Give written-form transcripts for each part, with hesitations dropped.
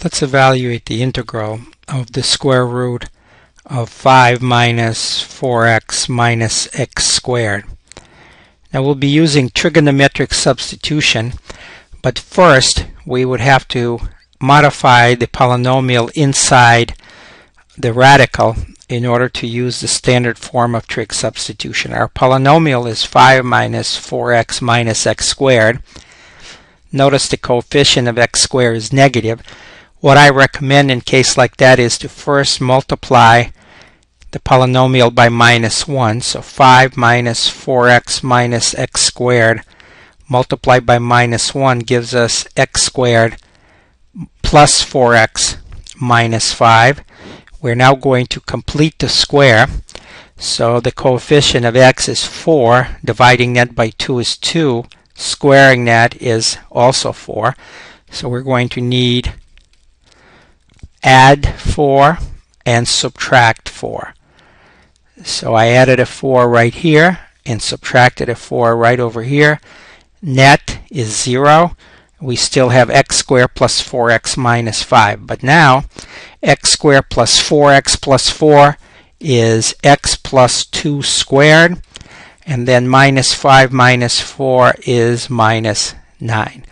Let's evaluate the integral of the square root of 5 minus 4x minus x squared. Now we'll be using trigonometric substitution, but first we would have to modify the polynomial inside the radical in order to use the standard form of trig substitution. Our polynomial is 5 minus 4x minus x squared. Notice the coefficient of x squared is negative. What I recommend in case like that is to first multiply the polynomial by minus 1. So 5 minus 4x minus x squared multiplied by minus 1 gives us x squared plus 4x minus 5. We're now going to complete the square. So the coefficient of x is 4. Dividing that by 2 is 2. Squaring that is also 4. So we're going to need add 4 and subtract 4. So I added a 4 right here and subtracted a 4 right over here. Net is 0. We still have x squared plus 4x minus 5. But now x squared plus 4x plus 4 is x plus 2 squared. And then minus 5 minus 4 is minus 9.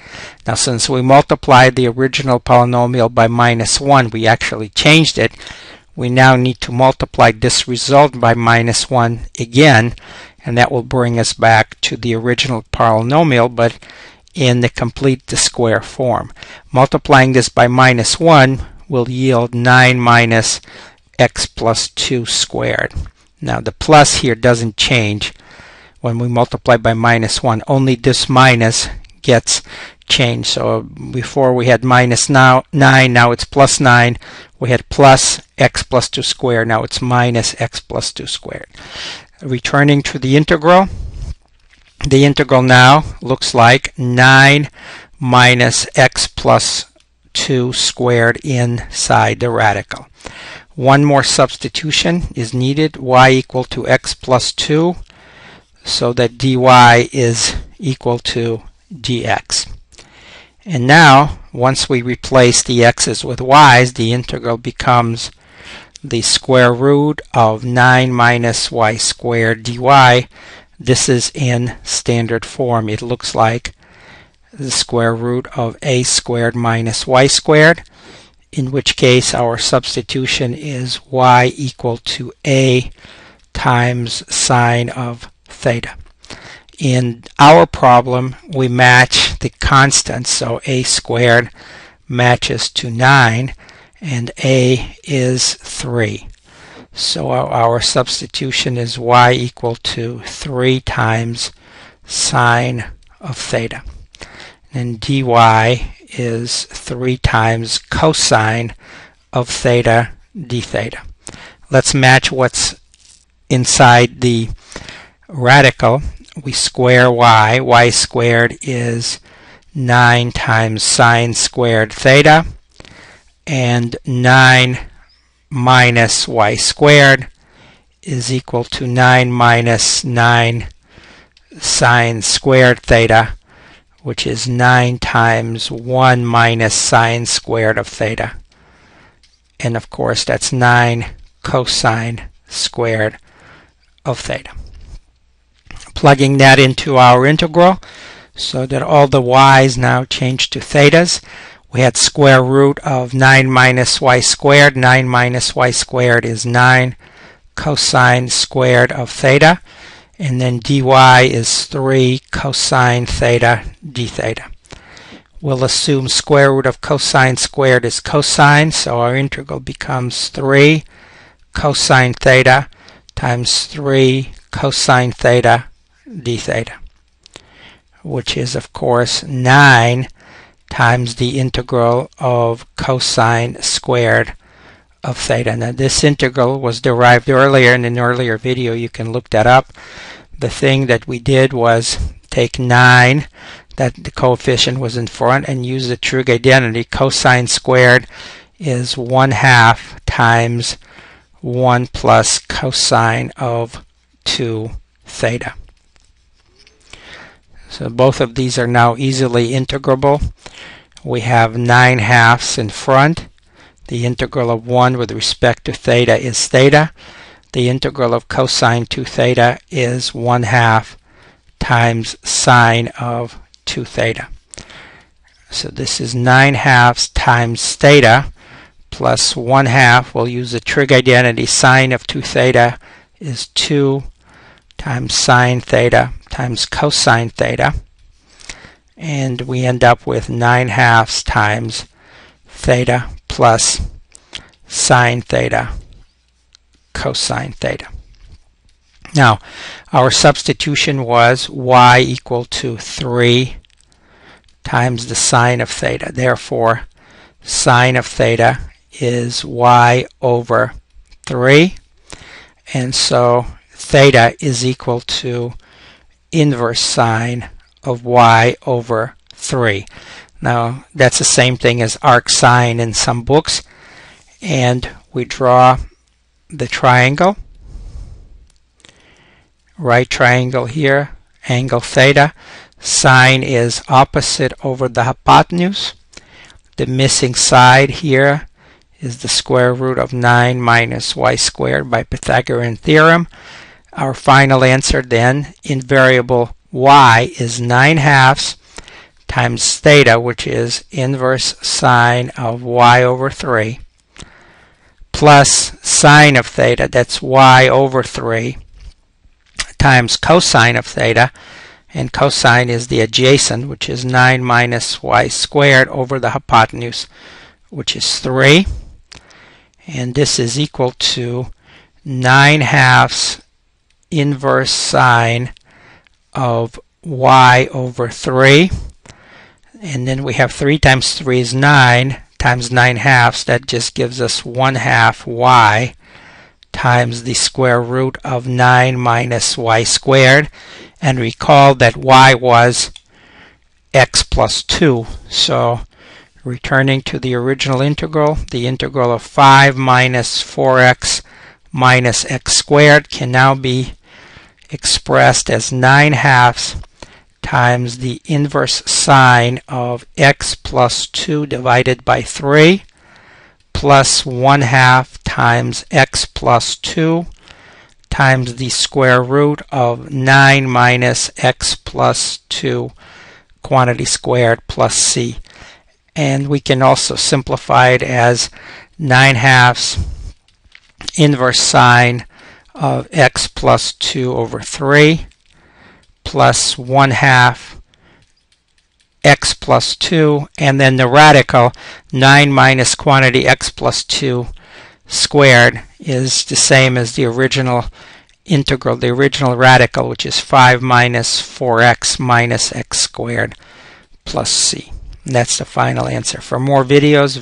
Now since we multiplied the original polynomial by minus 1, we actually changed it. We now need to multiply this result by minus 1 again, and that will bring us back to the original polynomial, but in the complete the square form. Multiplying this by minus 1 will yield 9 minus x plus 2 squared. Now the plus here doesn't change when we multiply by minus 1. Only this minus gets changed. So before we had minus 9, now it's plus 9. We had plus x plus 2 squared, now it's minus x plus 2 squared. Returning to the integral now looks like 9 minus x plus 2 squared inside the radical. One more substitution is needed, y equal to x plus 2, so that dy is equal to dx. And now, once we replace the x's with y's, the integral becomes the square root of 9 minus y squared dy. This is in standard form. It looks like the square root of a squared minus y squared, in which case our substitution is y equal to a times sine of theta. In our problem, we match the constants, so a squared matches to 9 and a is 3. So our substitution is y equal to 3 times sine of theta. And dy is 3 times cosine of theta d theta. Let's match what's inside the radical. We square y squared is 9 times sine squared theta, and 9 minus y squared is equal to 9 minus 9 sine squared theta, which is 9 times 1 minus sine squared of theta. And of course that's 9 cosine squared of theta. Plugging that into our integral so that all the y's now change to thetas. We had square root of 9 minus y squared. 9 minus y squared is 9 cosine squared of theta. And then dy is 3 cosine theta d theta. We'll assume square root of cosine squared is cosine, so our integral becomes 3 cosine theta times 3 cosine theta d theta, which is of course 9 times the integral of cosine squared of theta. Now this integral was derived earlier in an earlier video. You can look that up. The thing that we did was take 9, that the coefficient was in front, and use the trig identity. Cosine squared is 1/2 times 1 plus cosine of 2 theta. So both of these are now easily integrable. We have 9/2 in front. The integral of 1 with respect to theta is theta. The integral of cosine 2 theta is 1/2 times sine of 2 theta. So this is 9/2 times theta plus 1/2. We'll use the trig identity. Sine of 2 theta is 2 times sine theta times cosine theta. And we end up with 9/2 times theta plus sine theta cosine theta. Now, our substitution was y equal to 3 times the sine of theta. Therefore, sine of theta is y over 3. And so theta is equal to inverse sine of y over 3. Now, that's the same thing as arc sine in some books. And we draw the triangle. Right triangle here, angle theta. Sine is opposite over the hypotenuse. The missing side here is the square root of 9 minus y squared by Pythagorean theorem. Our final answer then, in variable y, is 9/2 times theta, which is inverse sine of y over 3, plus sine of theta, that's y over 3, times cosine of theta, and cosine is the adjacent, which is 9 minus y squared over the hypotenuse, which is 3. And this is equal to 9/2 inverse sine of y over 3. And then we have 3 times 3 is 9 times 9/2. That just gives us 1/2 y times the square root of 9 minus y squared. And recall that y was x plus 2. So returning to the original integral, the integral of 5 minus 4x minus x squared can now be expressed as 9/2 times the inverse sine of x plus 2 divided by 3 plus 1/2 times x plus 2 times the square root of 9 minus x plus 2 quantity squared plus c. And we can also simplify it as 9/2 inverse sine of x plus 2 over 3 plus 1/2 x plus 2, and then the radical 9 minus quantity x plus 2 squared is the same as the original integral, the original radical, which is 5 minus 4x minus x squared plus c. And that's the final answer. For more videos,